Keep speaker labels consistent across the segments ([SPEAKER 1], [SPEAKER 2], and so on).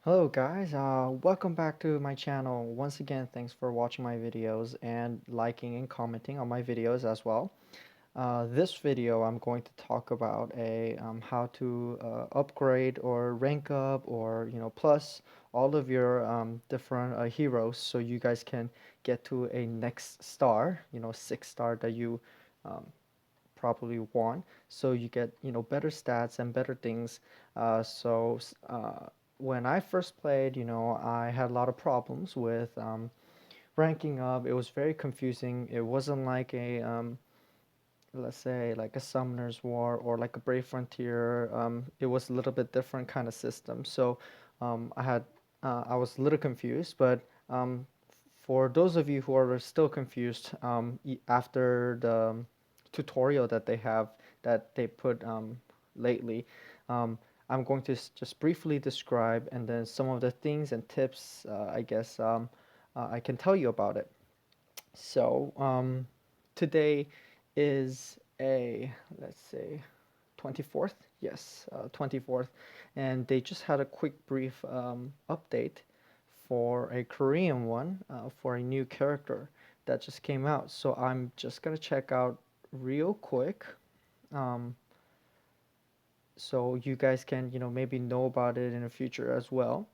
[SPEAKER 1] Hello guys, welcome back to my channel. Once again, thanks for watching my videos and liking and commenting on my videos as well. This video I'm going to talk about a how to upgrade or rank up or plus all of your different heroes so you guys can get to a next star, 6 star that you um, probably want, so you get better stats and better things. When I first played, I had a lot of problems with ranking up. It was very confusing. It wasn't like a let's say like a Summoner's War or like a Brave Frontier. It was a little bit different kind of system. So I was a little confused, but for those of you who are still confused, after the tutorial that they have that they put lately, um, I'm going to just briefly describe and then some of the things and tips I guess I can tell you about it. So today is a, let's say, 24th. Yes, 24th, and they just had a quick brief update for a Korean one for a new character that just came out. So I'm just gonna check out real quick, um, so you guys can maybe know about it in the future as well.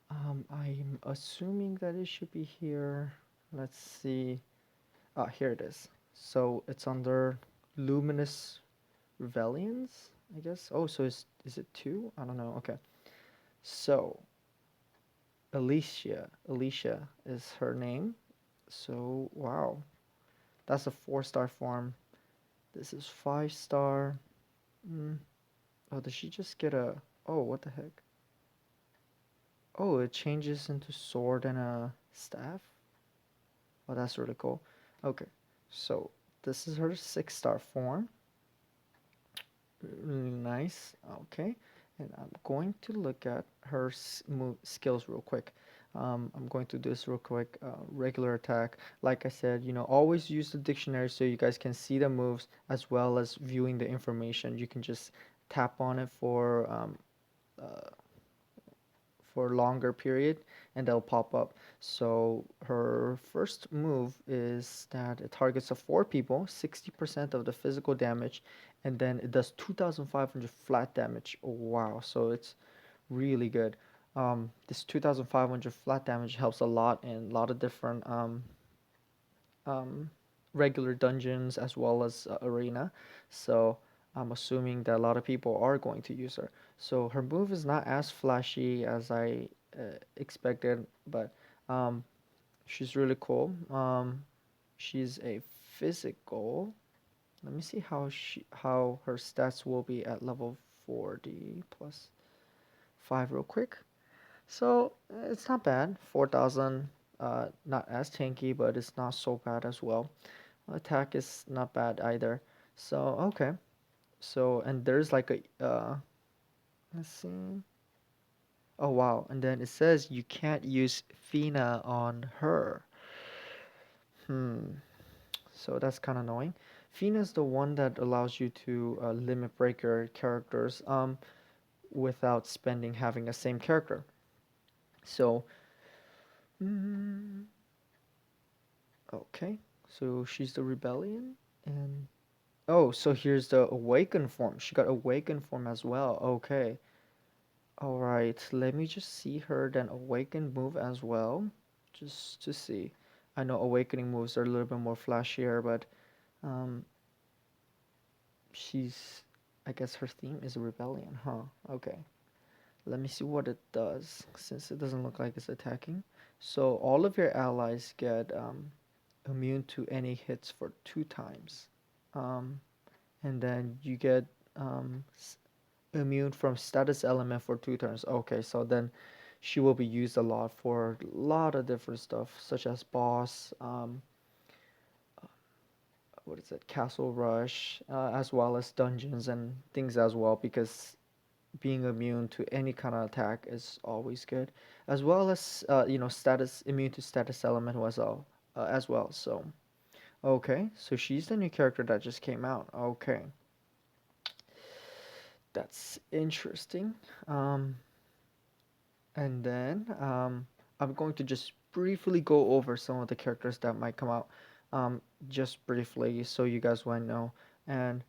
[SPEAKER 1] I'm assuming that it should be here. Let's see. Ah, here it is. So it's under Luminous Rebellions, I guess. Oh, so is it two? I don't know. Okay. So Alicia is her name. So wow, that's a 4 star form. This is 5 star. Mm. Oh, did she just get a? Oh, what the heck? Oh, it changes into sword and a staff. Oh, that's really cool. Okay, so this is her 6 star form. Really nice. Okay, and I'm going to look at her skills real quick. I'm going to do this real quick. Regular attack. Like I said, always use the dictionary so you guys can see the moves as well as viewing the information. You can just tap on it uh, for a longer period and they'll pop up. So her first move is that it targets a 4 people, 60% of the physical damage, and then it does 2,500 flat damage. Oh, wow, so it's really good. This 2,500 flat damage helps a lot in a lot of different um, regular dungeons as well as arena. So I'm assuming that a lot of people are going to use her. So her move is not as flashy as I expected, but um, she's really cool. She's a physical. Let me see how her stats will be at level 40 plus 5 real quick. So it's not bad. 4,000, not as tanky, but it's not so bad as well. Attack is not bad either. So okay. So and there's like a let's see. Oh wow, and then it says you can't use Fina on her. Hmm. So that's kind of annoying. Fina is the one that allows you to limit break your characters without spending having a same character. So mm, okay. So she's the rebellion and oh, so here's the awaken form. She got awaken form as well. Okay. All right. Let me just see her then awaken move as well, just to see. I know awakening moves are a little bit more flashier, but um, she's. I guess her theme is rebellion, huh? Okay. Let me see what it does, since it doesn't look like it's attacking. So all of your allies get immune to any hits for 2 times. Um, and then you get um, immune from status element for 2 turns. Okay, so then she will be used a lot for a lot of different stuff, such as boss, what is it, castle rush, as well as dungeons and things as well, because being immune to any kind of attack is always good, as well as status immune to status element as well. So okay, so she's the new character that just came out. Okay, that's interesting. Um, And then I'm going to just briefly go over some of the characters that might come out, um, just briefly, so you guys want to know. And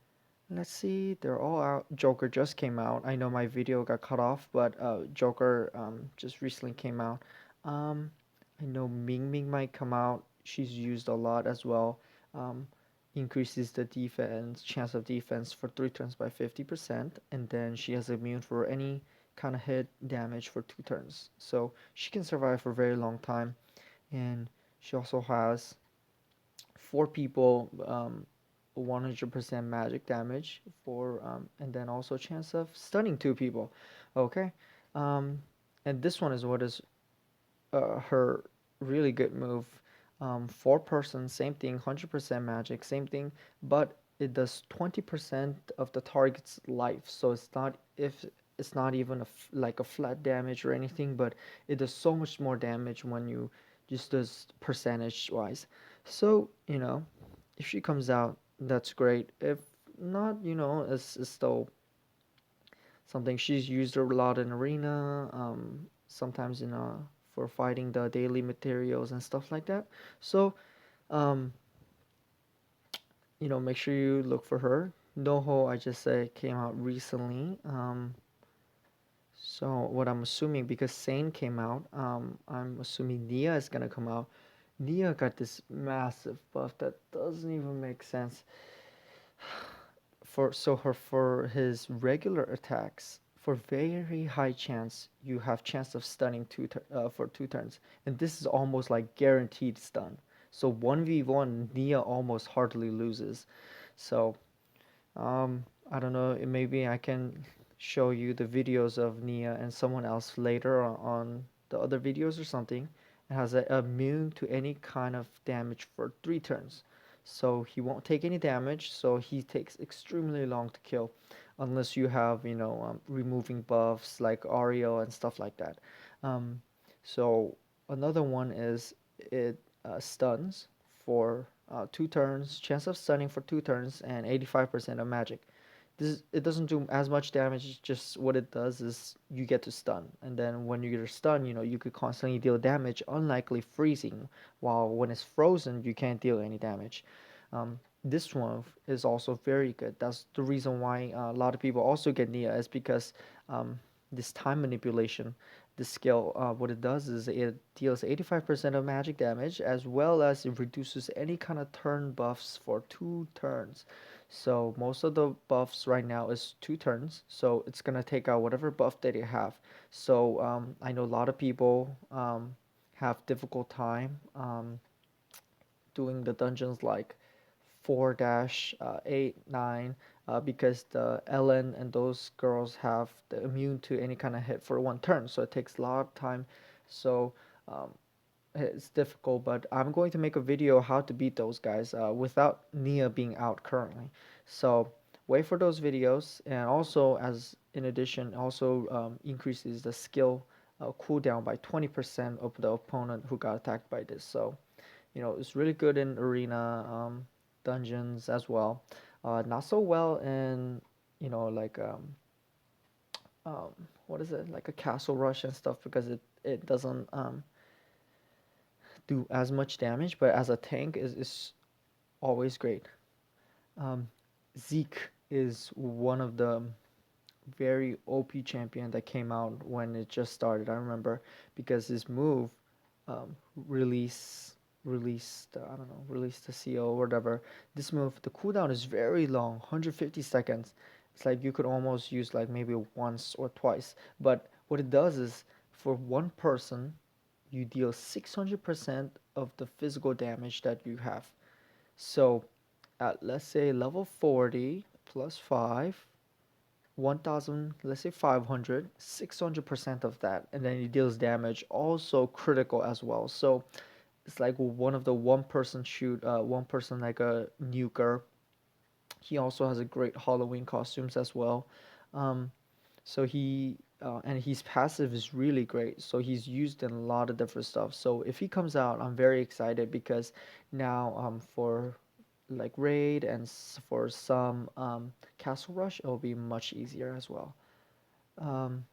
[SPEAKER 1] let's see, they're all out. Joker just came out. I know my video got cut off, but Joker just recently came out. Um, I know Ming Ming might come out. She's used a lot as well. Um, increases the defense chance of defense for 3 turns by 50%, and then she has immune for any kind of hit damage for 2 turns. So she can survive for a very long time, and she also has 4 people 100% magic damage for and then also chance of stunning 2 people. Okay, um, and this one is what is her really good move. 4 person, same thing, 100% magic, same thing, but it does 20% of the target's life. So it's not even like a flat damage or anything, but it does so much more damage when you just does percentage wise. So if she comes out, that's great. If not, it's still something she's used a lot in arena, sometimes for fighting the daily materials and stuff like that. So, um, make sure you look for her. Noho, I just said, came out recently. So what I'm assuming, because Sane came out, I'm assuming Nia is gonna come out. Nia got this massive buff that doesn't even make sense. For his regular attacks, for very high chance, you have chance of stunning for 2 turns, and this is almost like guaranteed stun. So 1v1, Nia almost hardly loses. So I don't know, maybe I can show you the videos of Nia and someone else later on the other videos or something. It has a immune to any kind of damage for 3 turns. So he won't take any damage, so he takes extremely long to kill unless you have, removing buffs like Ariel and stuff like that. Um, so another one is it stuns for 2 turns, chance of stunning for 2 turns, and 85% of magic. It doesn't do as much damage. It's just what it does is you get to stun, and then when you get a stun, you could constantly deal damage, unlikely freezing. While when it's frozen, you can't deal any damage. This one is also very good. That's the reason why a lot of people also get Nia is because this time manipulation, this skill, what it does is it deals 85% of magic damage as well as it reduces any kind of turn buffs for 2 turns. So most of the buffs right now is 2 turns, so it's gonna take out whatever buff that you have. So I know a lot of people have difficult time doing the dungeons like 4-8, 9, because the Ellen and those girls have the immune to any kind of hit for 1 turn, so it takes a lot of time. So um, it's difficult, but I'm going to make a video how to beat those guys without Nia being out currently. So wait for those videos, and also as in addition, also increases the skill cooldown by 20% of the opponent who got attacked by this. So it's really good in arena dungeons as well. Not so well in like um, what is it, like a castle rush and stuff, because it doesn't do as much damage, but as a tank is always great. Um, Zeke is one of the very OP champion that came out when it just started. I remember because his move um, release released I don't know, released the CO or whatever. This move, the cooldown is very long, 150 seconds. It's like you could almost use like maybe once or twice. But what it does is for 1 person, you deal 600% of the physical damage that you have. So at let's say level 40 plus 5, 1000, let's say 500, 600% of that, and then it deals damage, also critical as well. So it's like one of the 1 person shoot, 1 person like a nuker. He also has a great Halloween costumes as well. um, so and his passive is really great, so he's used in a lot of different stuff. So if he comes out, I'm very excited because now for like raid and for some castle rush, it'll be much easier as well. um,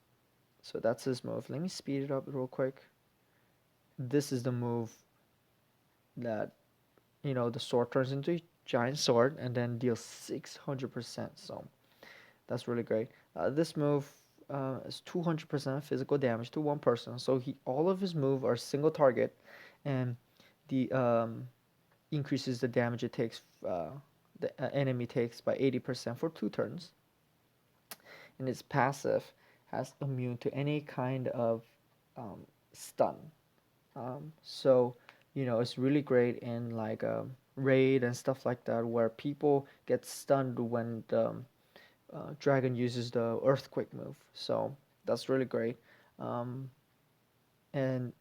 [SPEAKER 1] So that's his move. Let me speed it up real quick. This is the move that, the sword turns into a giant sword and then deals 600%. So that's really great. This move is 200% physical damage to one person. So all of his moves are single target, and the increases the damage it takes. The enemy takes by 80% for 2 turns, and its passive has immune to any kind of um, stun. So it's really great in like raid and stuff like that, where people get stunned when the dragon uses the earthquake move. So that's really great. Um, and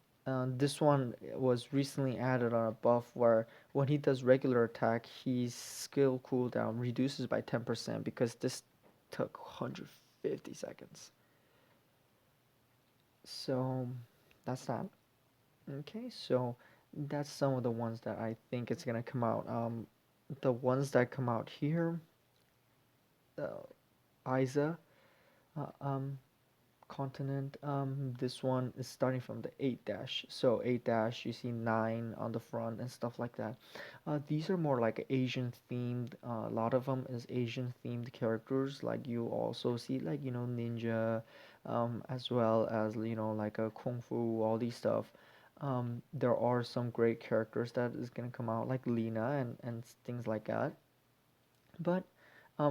[SPEAKER 1] this one was recently added on a buff where when he does regular attack, his skill cooldown reduces by 10% because this took 150 seconds. So that's that. Okay, so that's some of the ones that I think it's gonna come out. The ones that come out here, Isa, uh, um, continent. This one is starting from the 8 dash. So 8 dash, you see 9 on the front and stuff like that. These are more like Asian themed. A lot of them is Asian themed characters. Like you also see like ninja, as well as like a kung fu, all these stuff. There are some great characters that is gonna come out like Lina and things like that. But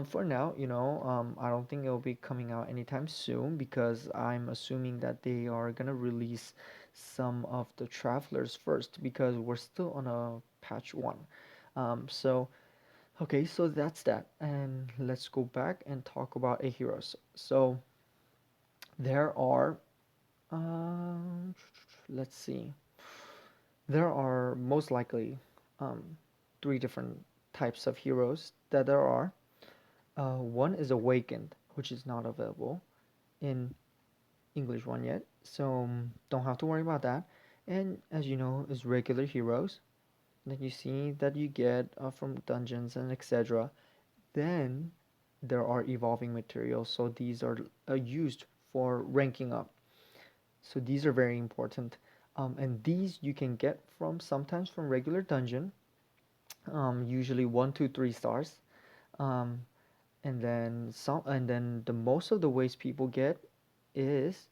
[SPEAKER 1] for now, I don't think it'll be coming out anytime soon because I'm assuming that they are gonna release some of the travelers first because we're still on a patch one. So okay, so that's that, and let's go back and talk about a heroes. So there are, let's see, there are most likely um, three different types of heroes that there are. One is Awakened, which is not available in English one yet, so don't have to worry about that. And as you know, is regular heroes that you see that you get from dungeons and etc. Then there are evolving materials, so these are used for ranking up. So these are very important, and these you can get from sometimes from regular dungeon, usually 1, 2, 3 stars. Um, and then the most of the ways people get is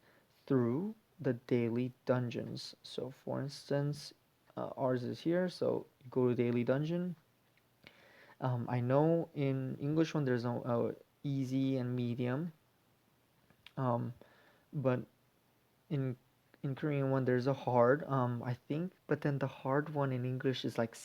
[SPEAKER 1] through the daily dungeons. So for instance, ours is here, so you go to daily dungeon. I know in English one there's a easy and medium, um, but in Korean one there's a hard. I think, but then the hard one in English is like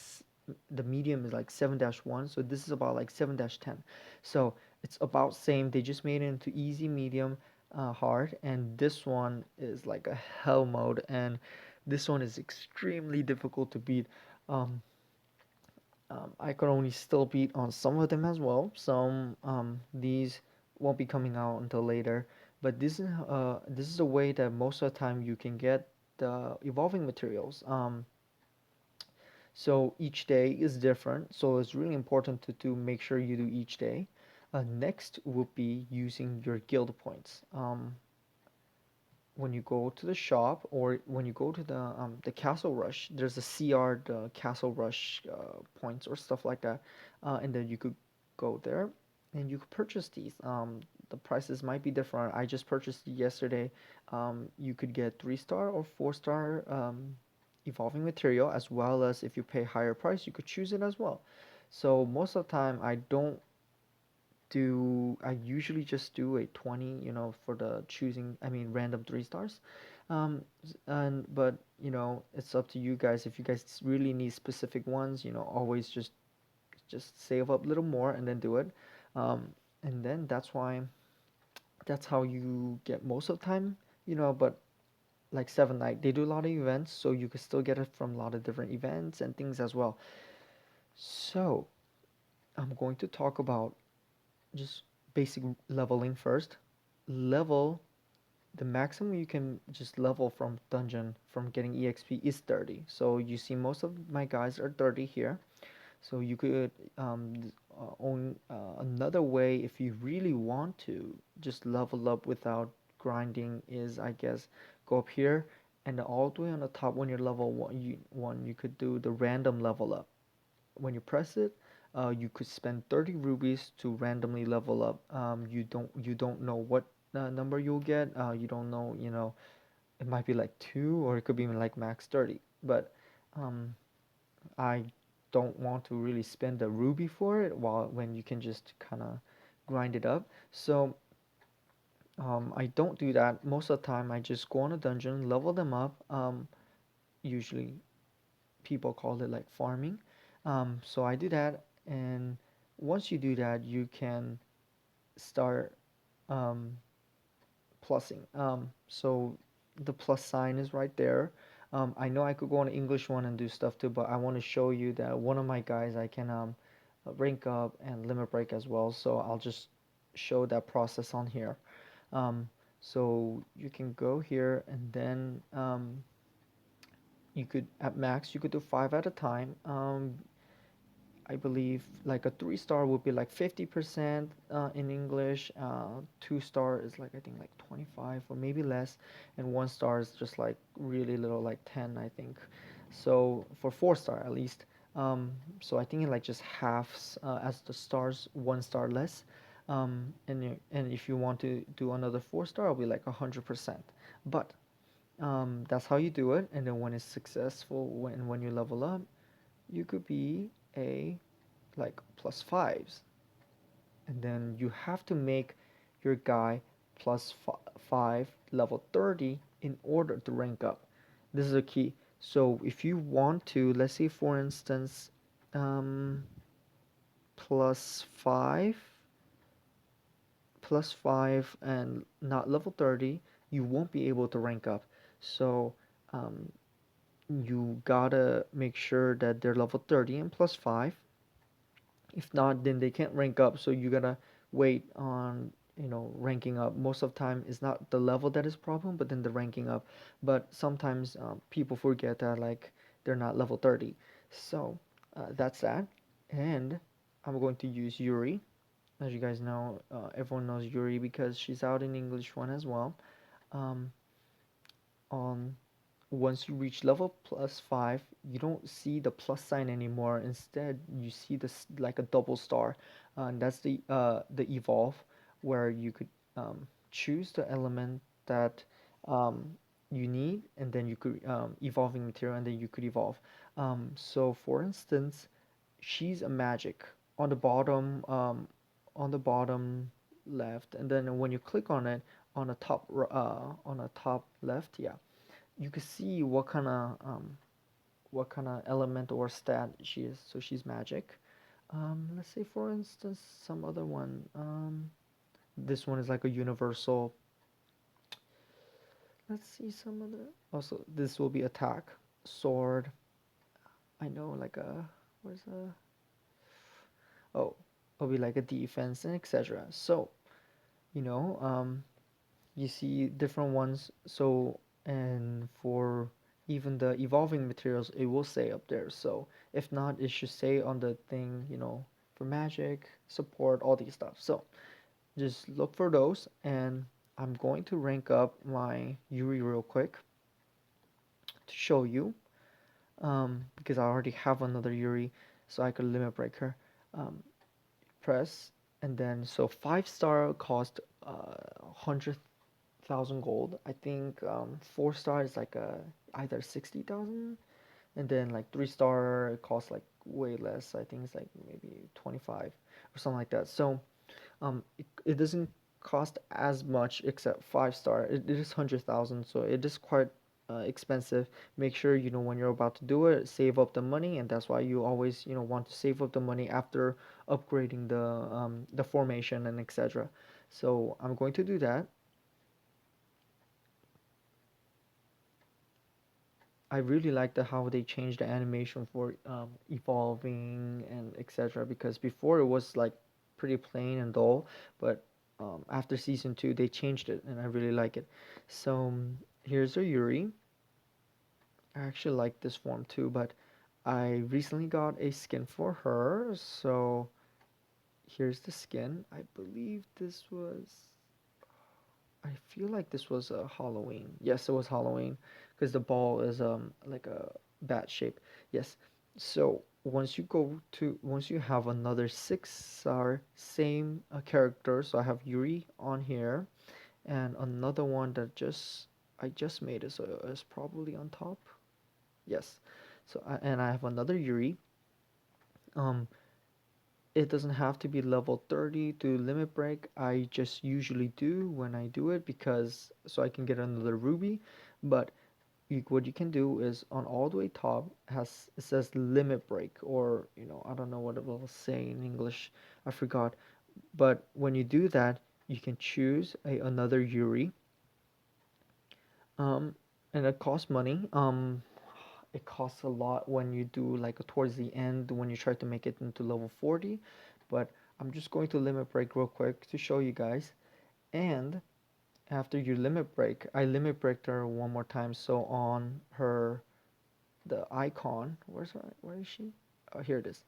[SPEAKER 1] the medium is like 7-1, so this is about like 7-10. So it's about same. They just made it into easy, medium, hard, and this one is like a hell mode, and this one is extremely difficult to beat. Um, I could only still beat on some of them as well. Some these won't be coming out until later, but this is a way that most of the time you can get the evolving materials. So each day is different, so it's really important to make sure you do each day. Next would be using your guild points. When you go to the shop or when you go to the Castle Rush, there's a CR, the Castle Rush points or stuff like that, and then you could go there and you could purchase these. The prices might be different. I just purchased it yesterday. You could get 3 star or 4 star evolving material, as well as if you pay higher price, you could choose it as well. So most of the time, I usually just do a 20, for the choosing, I mean, random 3 stars. And but it's up to you guys. If you guys really need specific ones, always just save up a little more and then do it. And then that's how you get most of the time, but like Seven Night, they do a lot of events, so you could still get it from a lot of different events and things as well. So I'm going to talk about just basic leveling first. Level The maximum you can just level from dungeon from getting EXP is 30. So you see most of my guys are 30 here. So you could own another way if you really want to just level up without grinding is, I guess, go up here, and then all the way on the top when you're level one, you could do the random level up. When you press it, you could spend 30 rubies to randomly level up. You don't know what number you'll get. You don't know, it might be like 2, or it could be like max 30. But um, I don't want to really spend a ruby for it while when you can just kind of grind it up. So I don't do that. Most of the time I just go on a dungeon, level them up. Usually people call it like farming. So I do that, and once you do that, you can start um, plussing. So the plus sign is right there. I know I could go on the English one and do stuff too, but I want to show you that one of my guys I can rank up and limit break as well. So I'll just show that process on here. Um, so you can go here, and then you could at max you could do 5 at a time. I believe like a 3-star would be like 50% in English. 2-star is like I think like 25 or maybe less, and 1-star is just like really little, like 10, I think. So for 4-star at least. So I think it like just halves as the stars, 1-star less. And if you want to do another 4-star, it'll be like 100%. But that's how you do it. And then when it's successful, when you level up, you could be a like plus 5s, and then you have to make your guy plus 5 level 30 in order to rank up. This is a key. So if you want to, let's say for instance, um, plus 5 plus 5 and not level 30, you won't be able to rank up. So um, you gotta make sure that they're level 30 and plus 5. If not, then they can't rank up. So you gotta wait on, ranking up. Most of the time, it's not the level that is problem, but then the ranking up. But sometimes people forget that like they're not level 30. So that's that. And I'm going to use Yuri. As you guys know, everyone knows Yuri because she's out in English one as well. Um, on Once you reach level plus 5, you don't see the plus sign anymore. Instead, you see this like a double star, and that's the evolve, where you could choose the element that um, you need, and then you could evolving material, and then you could evolve. So for instance, she's a magic on the bottom, on the bottom left, and then when you click on it on the top left, yeah, you can see what kind of element or stat she is. So she's magic. Let's say for instance some other one. This one is like a universal. Let's see some other. Also, this will be attack, sword. I know like a where's a oh, it'll be like a defense and etc. So you know you see different ones. So and for even the evolving materials, it will say up there. So if not, it should say on the thing, for magic support, all these stuff. So just look for those, and I'm going to rank up my Yuri real quick to show you, because I already have another Yuri, so I could limit break her. um, Press, and then so 5-star cost 100,000 gold. I think 4-star is like either 60,000, and then like 3-star it costs like way less. I think it's like maybe 25 or something like that. So it doesn't cost as much except 5-star. It is 100,000, so it is quite expensive. Make sure when you're about to do it, save up the money, and that's why you always want to save up the money after upgrading the formation and etc. So I'm going to do that. I really like how they changed the animation for evolving and etc. Because before it was like pretty plain and dull, but after season 2 they changed it, and I really like it. So here's our Yuri. I actually like this form too, but I recently got a skin for her. So here's the skin. I believe this was. I feel like this was a Halloween. Yes, it was Halloween because the ball is like a bat shape. Yes. So once you have another 6 star same character, so I have Yuri on here and another one that just I just made it, so it's probably on top. Yes. And I have another Yuri. Um, it doesn't have to be level 30 to limit break. I just usually do when I do it because so I can get another ruby. But what you can do is on all the way top has it says limit break, or I don't know what it will say in English. I forgot. But when you do that, you can choose another Yuri. Um, and it costs money. It costs a lot when you do like towards the end when you try to make it into level 40, but I'm just going to limit break real quick to show you guys. And after you limit break, I limit breaked her one more time. So on her the icon, where is she? Oh, here it is.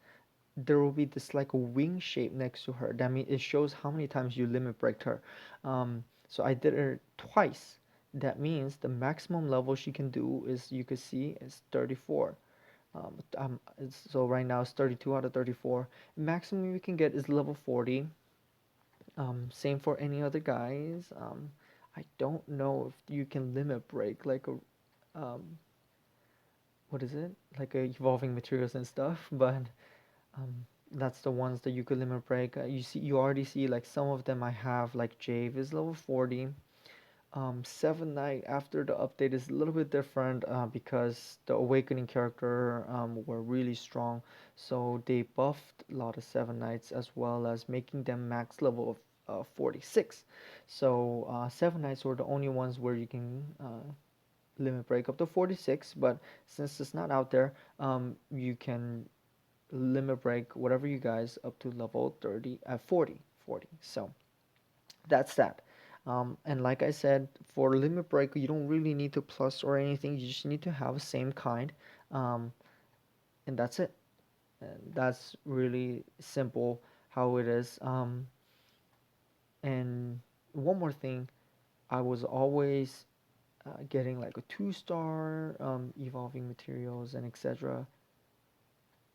[SPEAKER 1] There will be this like a wing shape next to her. That means it shows how many times you limit breaked her. So I did it twice. That means the maximum level she can do is, you can see, is 34. So right now it's 32 out of 34. Maximum you can get is level 40. Same for any other guys. I don't know if you can limit break like a what is it? Like a evolving materials and stuff, but that's the ones that you could limit break. You already see like some of them I have, like Jave is level 40. Seven Knight after the update is a little bit different because the Awakening character were really strong, so they buffed a lot of Seven Knights as well as making them max level of 46. So Seven Knights were the only ones where you can limit break up to 46, but since it's not out there, you can limit break whatever you guys up to level 30 at 40. So that's that. And like I said, for limit break, you don't really need to plus or anything. You just need to have the same kind, um, and that's it. And that's really simple how it is. And one more thing, I was always getting like a 2 star evolving materials and etc.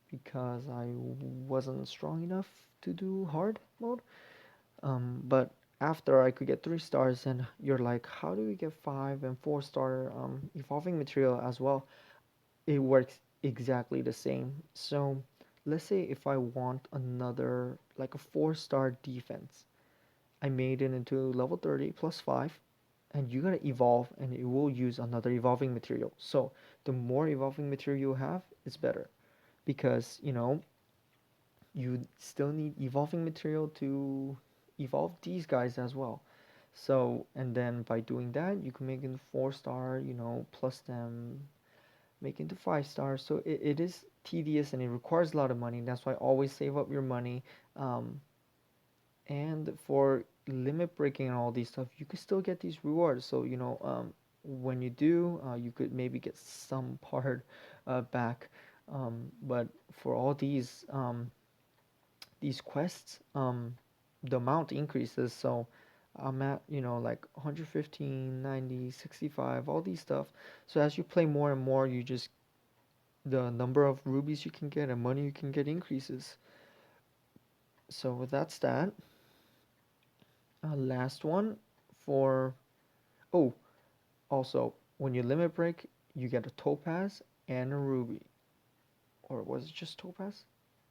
[SPEAKER 1] because I wasn't strong enough to do hard mode. But after I could get 3 stars, and you're like, how do we get 5 and 4 star evolving material as well? It works exactly the same. So let's say if I want another like a 4 star defense, I made it into level 30 plus 5, and you gotta evolve, and it will use another evolving material. So the more evolving material you have, it's better because you still need evolving material to evolve these guys as well. So, and then by doing that, you can make it 4 star, plus them, make into 5 stars. So it is tedious and it requires a lot of money. That's why always save up your money. Um, and for limit breaking and all these stuff, you could still get these rewards. So, when you do, you could maybe get some part back. But for all these quests, the amount increases. So I'm at, like 115, 90, 65, all these stuff. So as you play more and more, the number of rubies you can get and money you can get increases. So that's that. Last one for, oh, also, when you limit break, you get a topaz and a ruby. Or was it just topaz?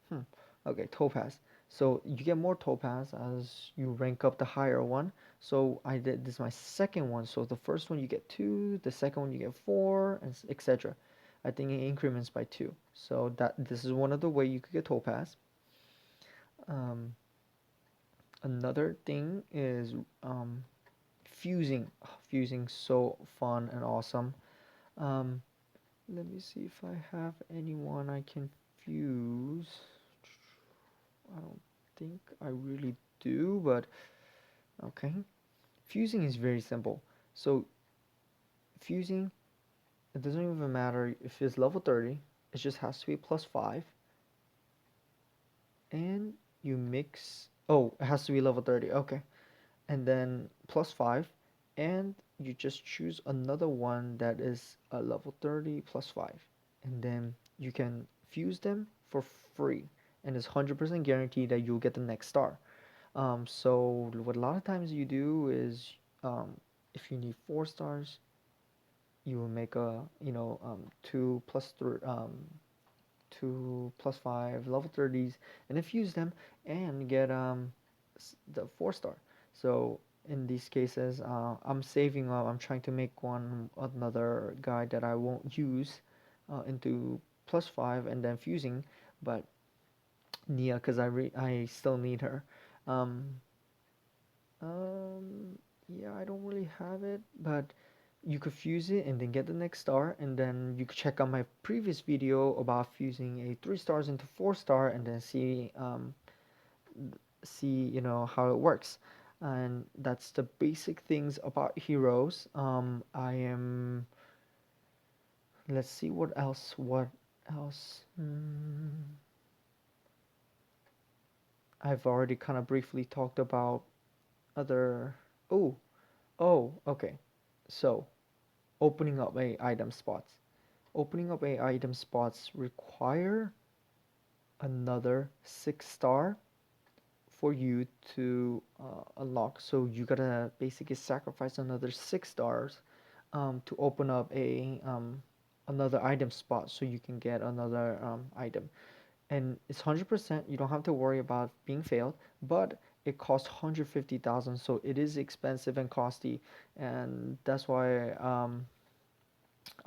[SPEAKER 1] Hmm. Okay, topaz. So you get more topaz as you rank up the higher one. So I did this is my second one. So the first one you get 2, the second one you get 4, and etc. I think it increments by 2. So this is one of the way you could get topaz. Um, Another thing is fusing. Oh, fusing so fun and awesome. Um, Let me see if I have anyone I can fuse. I don't think I really do, but okay. Fusing is very simple. So fusing, it doesn't even matter if it's level 30. It just has to be plus 5. And you mix. Oh, it has to be level 30. Okay. And then plus 5. and you just choose another one that is a level 30 plus 5, and then you can fuse them for free, and it's 100% guaranteed that you'll get the next star. So what a lot of times you do is, if you need 4 stars, you will make a, 2 plus 3, 2 plus 5 level 30s, and infuse them and get the 4 star. So in these cases, I'm saving up. I'm trying to make one another guide that I won't use into plus 5 and then fusing, but Nia, because I still need her. Um, yeah, I don't really have it, but you could fuse it and then get the next star, and then you could check out my previous video about fusing a 3 stars into 4 star, and then see how it works. And that's the basic things about heroes. I am Let's see what else. I've already kind of briefly talked about other. Oh, okay. So opening up a item spots. Opening up a item spots require another 6 star for you to unlock. So you gotta basically sacrifice another 6 stars to open up a another item spot so you can get another item. And it's 100%. You don't have to worry about being failed, but it costs 150,000, so it is expensive and costly, and that's why I'm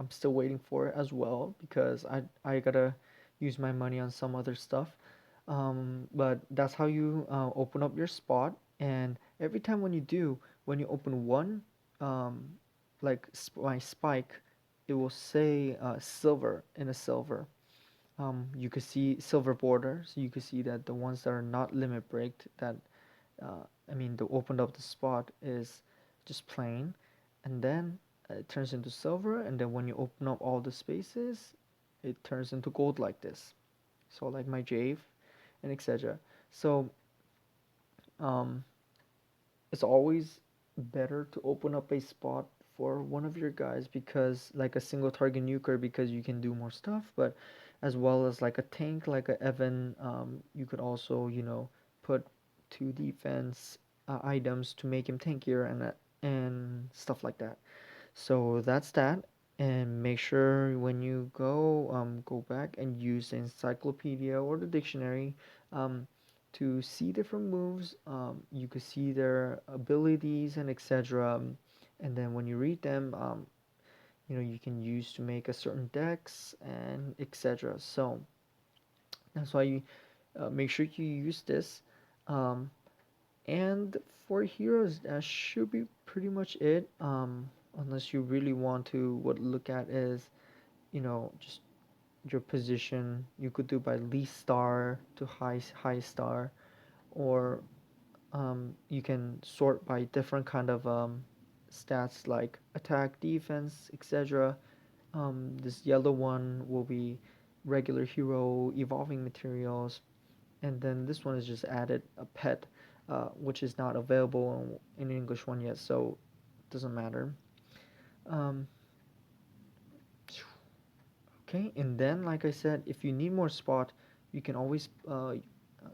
[SPEAKER 1] still waiting for it as well, because I gotta use my money on some other stuff. But that's how you open up your spot. And every time when you open one, um, like my spike, it will say silver in a silver. You could see silver borders. You could see that the ones that are not limit breaked, that the opened up the spot is just plain, and then it turns into silver, and then when you open up all the spaces, it turns into gold like this. So like my Jave and etc. So um, it's always better to open up a spot for one of your guys, because like a single target nuker, because you can do more stuff, but as well as like a tank like a Evan, you could also put 2 defense items to make him tankier, and stuff like that. So that's that. And make sure when you go back and use the encyclopedia or the dictionary, um, to see different moves. You could see their abilities and etc. And then when you read them, you can use to make a certain decks and etc. So that's why you make sure you use this. Um, and for heroes, that should be pretty much it. Unless you really want to, what look at is, just your position. You could do by least star to high star, or you can sort by different kind of stats like attack, defense, etc. This yellow one will be regular hero, evolving materials, and then this one is just added a pet, which is not available in English one yet, so it doesn't matter. Um, okay, and then like I said, if you need more spot, you can always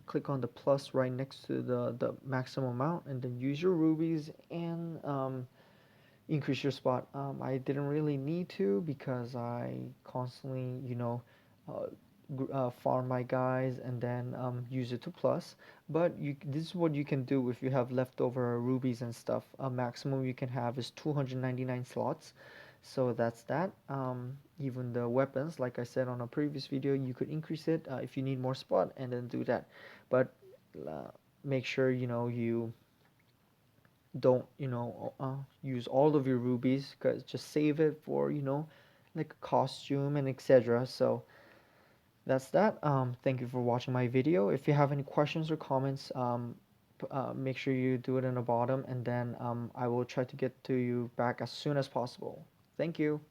[SPEAKER 1] click on the plus right next to the maximum amount, and then use your rubies and increase your spot. I didn't really need to, because I constantly, uh, farm my guys and then use it to plus. But this is what you can do if you have leftover rubies and stuff. A maximum you can have is 299 slots. So that's that. Even the weapons, like I said on a previous video, you could increase it if you need more spot, and then do that. But uh, make sure you don't use all of your rubies, because just save it for like a costume and etc. So that's that. Thank you for watching my video. If you have any questions or comments, make sure you do it in the bottom, and then I will try to get to you back as soon as possible. Thank you.